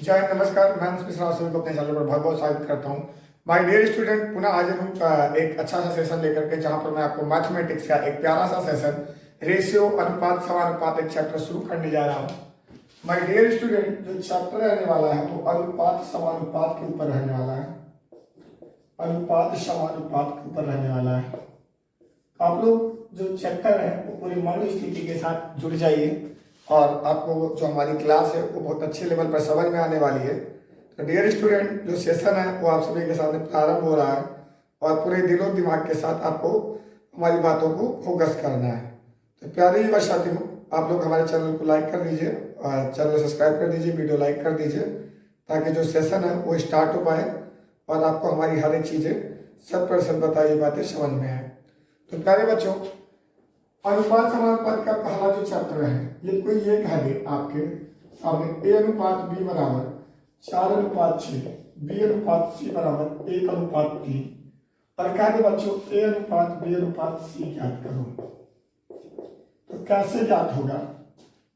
जय हिंद, नमस्कार। मैं मिश्रा सभी को अपने चैनल पर बहुत बहुत स्वागत करता हूँ। माय डियर स्टूडेंट, पुनः हाजिर हूँ एक अच्छा सा सेशन लेकर के, जहाँ पर मैं आपको मैथमेटिक्स का एक प्यारा सा सेशन रेशियो अनुपात समानुपात एक चैप्टर शुरू करने जा रहा हूँ। माय डियर स्टूडेंट, जो चैप्टर रहने वाला है वो अनुपात समानुपात के ऊपर रहने वाला है। अनुपात समानुपात के ऊपर रहने वाला है। आप लोग जो चैप्टर है वो पूरी मनोस्थिति के साथ जुड़ जाइए और आपको जो हमारी क्लास है वो बहुत अच्छे लेवल पर समझ में आने वाली है। तो डियर स्टूडेंट, जो सेशन है वो आप सभी के सामने प्रारंभ हो रहा है और पूरे दिलो दिमाग के साथ आपको हमारी बातों को फोकस करना है। तो प्यारे युवा साथियों, आप लोग हमारे चैनल को लाइक कर दीजिए, चैनल सब्सक्राइब कर दीजिए, वीडियो लाइक कर दीजिए, ताकि जो सेशन है वो स्टार्ट हो पाए और आपको हमारी हर एक चीज़ें 100% बताई बातें समझ में आए। तो प्यारे बच्चों, अनुपात समानुपात का पहला जो चैप्टर है, ये कोई ये कह दे आपके सामने ए अनुपात बी बराबर 4:6, बी अनुपात सी बराबर 1:3, और कह दे बच्चों ए अनुपात बी अनुपात सी ज्ञात करो। तो कैसे ज्ञात होगा?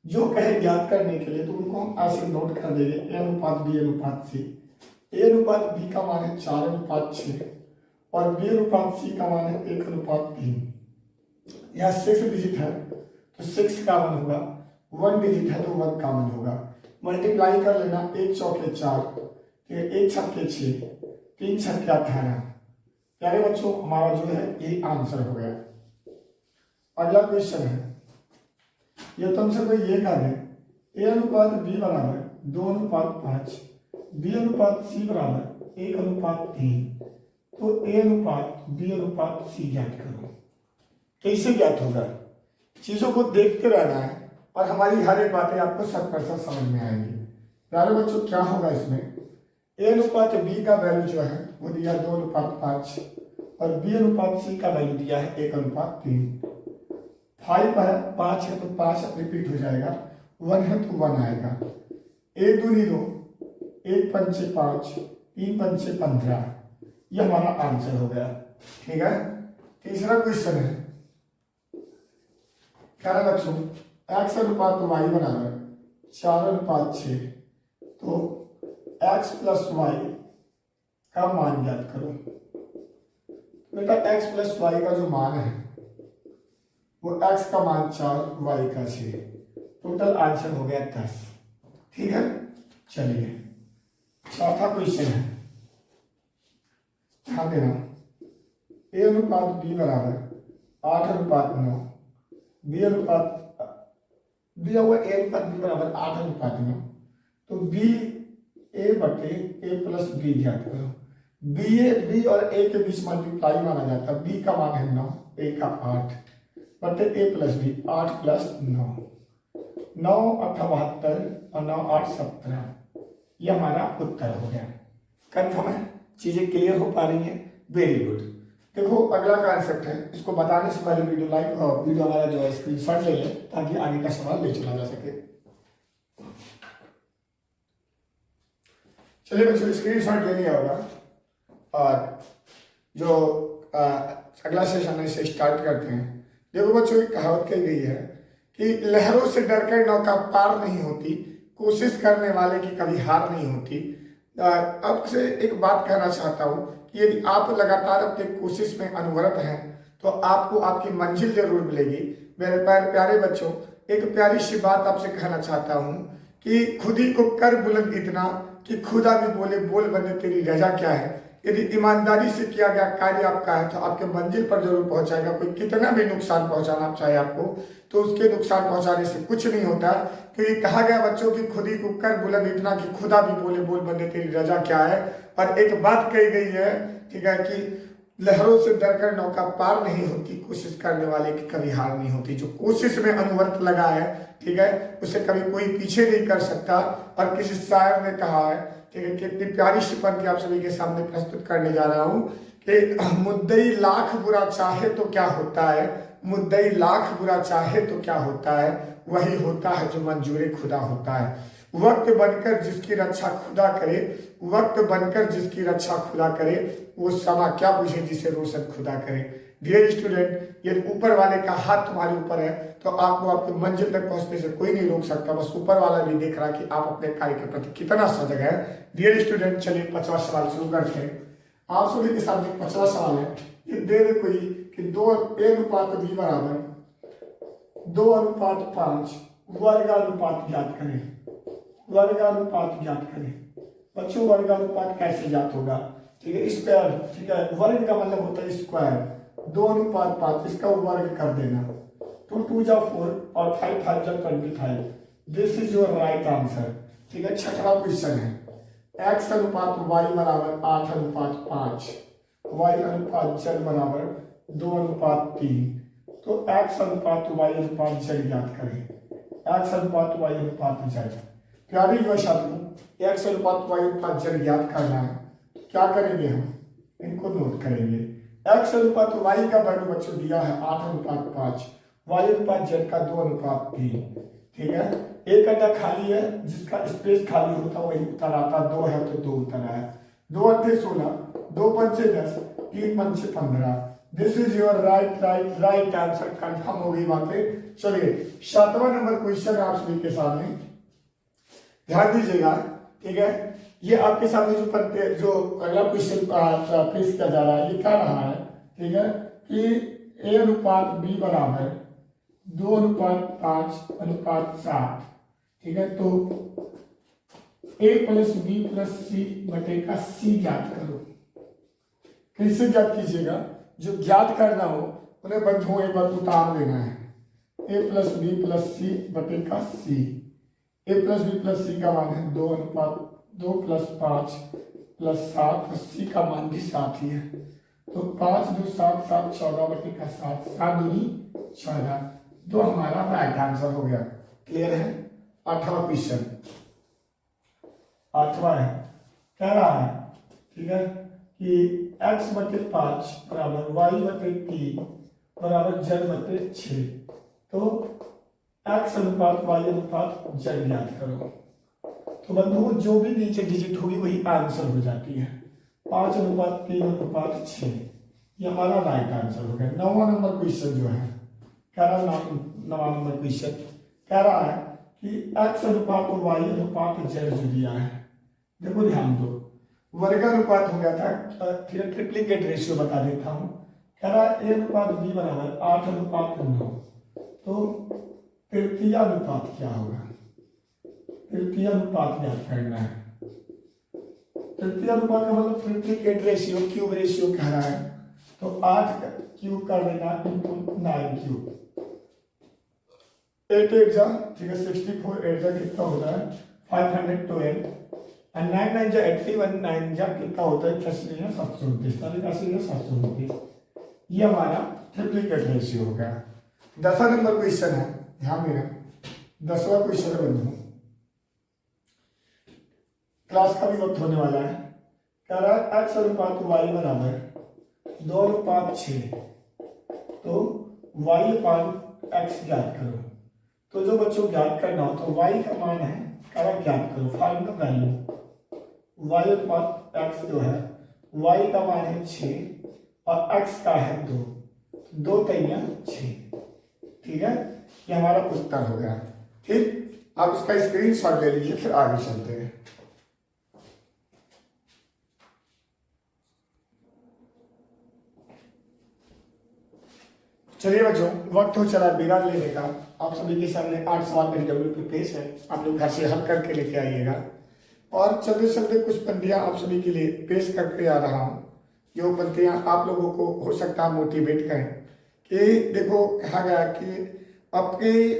जो कहे ज्ञात करने के लिए तो उनको हम ऐसे नोट कर देंगे, ए अनुपात बी अनुपात सी। ए अनुपात बी का मान है 4:6 और बी अनुपात सी का मान है 1:3। यह 6 डिजिट है तो 6 कॉमन होगा, 1 डिजिट है तो 1 कॉमन होगा। मल्टीप्लाई कर लेना, 1 चौके 4, 1 छक्के 6, 3 छक्के 18। प्यारे बच्चों, हमारा जो है यही आंसर हो गया। अगला क्वेश्चन है, ये तुमसे कोई ये कह दे ए अनुपात बी बराबर 2:5, बी अनुपात सी बराबर 1:3, तो ए अनुपात बी अनुपात सी ज्ञात करो। कैसे ज्ञात होगा? चीजों को देखते रहना है और हमारी हर एक बातें आपको 100% समझ में आएंगी। प्यारे बच्चों, क्या होगा इसमें? ए अनुपात बी का वैल्यू जो है वो दिया 2:5 और बी अनुपात सी का वैल्यू दिया है 1:3। 5 है, 5 है तो 5 रिपीट हो जाएगा, 1 है तो 1 आएगा। 1 दूनी 2, 1 पंचे 5, 3 पंचे 15। ये हमारा आंसर हो गया। ठीक है। तीसरा क्वेश्चन है, क्या है बच्चों, x अनुपात y बराबर 4:6, तो x प्लस वाई का मान ज्ञात करो। बेटा x प्लस वाई का जो मान है वो x का मान 4, y का 6, टोटल आंसर हो गया 10। ठीक है। चलिए चौथा क्वेश्चन है, ध्यान देना। a अनुपात b बराबर 8:9, बी अनुपात दिया हुआ ए अनुपात बी बराबर 8:9, तो बी ए बटे ए प्लस बी ज्ञात करो। बी और ए के बीच मल्टीप्लाई माना जाता है। बी का मान है 9, ए का 8 बटे ए प्लस बी, 8 प्लस 9, 9 8 72 और 9 8 17। ये हमारा उत्तर हो गया। कंफर्म है? चीजें क्लियर हो पा रही हैं? Very good. देखो, अगला कॉन्सेप्ट है, इसको बताने से पहले वीडियो लाइक और वीडियो हमारा जो है स्क्रीनशॉट ले लें ताकि आगे का सवाल ले चला जा सके। चलिए बच्चों, स्क्रीनशॉट ले लिया होगा और जो अगला सेशन है इसे स्टार्ट करते हैं। देखो बच्चों, एक कहावत कही गई है कि लहरों से डरकर नौका पार नहीं होती, कोशिश करने वाले की कभी हार नहीं होती। अब से एक बात कहना चाहता हूँ कि यदि आप लगातार अपनी कोशिश में अनवरत हैं तो आपको आपकी मंजिल जरूर मिलेगी। मेरे प्यारे बच्चों, एक प्यारी सी बात आपसे कहना चाहता हूँ कि खुद ही को कर बुलंद इतना कि खुदा भी बोले बोल बंदे तेरी रजा क्या है। यदि ईमानदारी से किया गया कार्य आपका है तो आपके मंजिल पर जरूर पहुंचाएगा। कोई कितना भी नुकसान पहुंचाना चाहे आपको, तो उसके नुकसान पहुंचाने से कुछ नहीं होता। क्योंकि कहा गया बच्चों की खुद ही को कर बुलंद इतना कि खुदा भी बोले बोल बंदे तेरी रजा क्या है। और एक बात कही गई है, ठीक है, कि लहरों से डरकर नौका पार नहीं होती, कोशिश करने वाले की कभी हार नहीं होती। जो कोशिश में अनवरत लगा है, ठीक है, उसे कभी कोई पीछे नहीं कर सकता। और किसी शायर ने कहा है, ठीक है, कितनी प्यारी सी पंक्ति आप सभी के सामने प्रस्तुत करने जा रहा हूँ कि मुद्दई लाख बुरा चाहे तो क्या होता है, मुद्दई लाख बुरा चाहे तो क्या होता है, वही होता है जो मंजूर खुदा होता है। वक्त बनकर जिसकी रक्षा खुदा करे, वक्त बनकर जिसकी रक्षा खुदा करे, वो समा क्या बुझे जिसे रोशन खुदा करे। डियर स्टूडेंट, ये ऊपर वाले का हाथ तुम्हारे ऊपर है तो आपको आपके मंजिल तक पहुंचने से कोई नहीं रोक सकता। बस ऊपर वाला भी देख रहा है कि आप अपने कार्य के प्रति कितना सजग है। डियर स्टूडेंट, चलिए 5वां सवाल शुरू करते हैं। आप सभी के सामने 5वां सवाल है। ये दे दे कोई कि 2:1:B बराबर 2:5 वर्गानुपात ज्ञात करें। वर्गानुपात ज्ञात करें। बच्चों, वर्गानुपात कैसे ज्ञात होगा? ठीक है, स्क्वायर। ठीक है, वर्ग का मतलब होता है स्क्वायर। 2:5, इसका वर्ग कर देना। 2 2 जा 4 और 5 5 जा 25। This is your right answer. ठीक है, 6वां क्वेश्चन है। x अनुपात y बराबर 8:5, y अनुपात z बराबर 2:3। तो x अनुपात y अनुपात z ज्ञात करें। x अनुपात y अनुपात z। प्यारे युवा छात्रों, x अनुपात y अनुपात z ज्ञात करना है। क्या करेंगे हम? इनको नोट करेंगे। x अनुपात y का वर्ण बच्चों दिया है 8:5, y अनुपात z का 2:3। ठीक है, एक अड्डा खाली है, जिसका स्पेस खाली होता वही उत्तर आता। 2 है तो 2 उत्तर है। 2 8 16, 2 5 10, 3 5 15। This is your right answer. Confirm हो गई बातें। चलिए 7वां नंबर क्वेश्चन आप सभी के सामने, ध्यान दीजिएगा। ठीक है, ये आपके सामने जो अगला क्वेश्चन पेश किया जा रहा है, ये क्या रहा है? ठीक है, कि a अनुपात b बराबर 2:5:7। ठीक है, तो a + b + c बटे का c ज्ञात करो। कैसे ज्ञात कीजिएगा? जो ज्ञात करना हो उन्हें बच्चों एक बार उतार देना है। a + b + c बटे का c। a + b + c का मान है 2 + 5 + 7, c का मान भी 7 ही है। तो 5 2 7 7 14 बटे का 7, 7 दूनी 14। तो हमारा राइट आंसर हो गया। क्लियर है? 8वां क्वेश्चन, 8वां है, कह रहा है। ठीक है, कि x/5 बराबर y/3 बराबर z/6। तो x अनुपात y अनुपात z ज्ञात करो। तो बंधुओं, जो भी नीचे डिजिट होगी वही आंसर हो जाती है। 5:3:6 ये हमारा राइट आंसर हो गया। 9वां नंबर क्वेश्चन जो है, कह रहा है 9वां नंबर क्वेश्चन कह रहा है कि x अनुपात y अनुपात z जो दिया है। देखो ध्यान दो, वर्गानुपात हो गया था। फिर ट्रिप्लीकेट रेशियो बता देता हूं। कह रहा है a अनुपात b बराबर 8:9। तो तृतीय अनुपात क्या होगा? तृतीय अनुपात ज्ञात करना है। तृतीय अनुपात का मतलब ट्रिप्लीकेट रेशियो, क्यूब रेशियो कह रहा है। तो 8 क्यूब कर देना × 9 क्यूब। 8 8 जा, ठीक है, 64 8 जा कितना होता है? 512। और 9 9 जा 81, 9 जा कितना होता है? 729, 729। ये हमारा ट्रिप्लीकेट रेशियो हो गया। 10वां नंबर क्वेश्चन है, ध्यान देना। 10वां क्वेश्चन है बंधु, क्लास का भी वक्त होने वाला है। कह रहा है x अनुपात y बराबर 2:6। तो y/x ज्ञात करो। तो जो बच्चों ज्ञात करना हो तो y का मान है, कह रहा ज्ञात करो, फाइंड द वैल्यू। y/x जो है, y का मान है 6 और x का है 2। 2 × 6। ठीक है, ये हमारा उत्तर हो गया। ठीक, आप इसका स्क्रीनशॉट ले लीजिए, फिर आगे चलते हैं। चलिए बच्चों, वक्त हो चला विराम लेने का। आप सभी के सामने 8 सवाल LW पे पेश है। आप लोग घर से हल करके लेके आइएगा। और चलते चलते कुछ पंक्तियां आप सभी के लिए पेश करके आ रहा हूं। जो पंक्तियां आप लोगों को हो सकता है मोटिवेट करें। कि देखो, कहा गया कि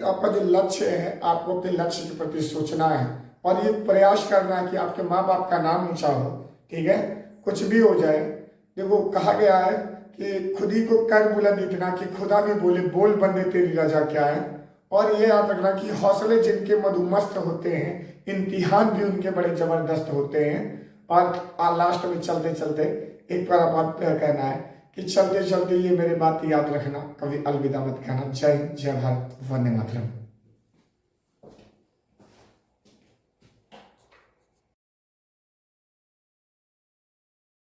आपका जो लक्ष्य है, आपको अपने लक्ष्य के प्रति सोचना है और ये प्रयास करना है कि आपके माँ बाप का नाम ऊंचा हो। ठीक है, कुछ भी हो जाए। देखो, कहा गया है कि खुद ही को कर बुलंद इतना कि खुदा भी बोले, बोल बंदे तेरी रजा क्या है। और ये याद रखना कि हौसले जिनके मधुमस्त होते हैं, इम्तिहान भी उनके बड़े जबरदस्त होते हैं। और लास्ट में चलते चलते एक बार बात कहना है कि चलते चलते ये मेरी बात याद रखना, कभी अलविदा मत कहना। जय हिंद, जय भारत, वंदे मातरम।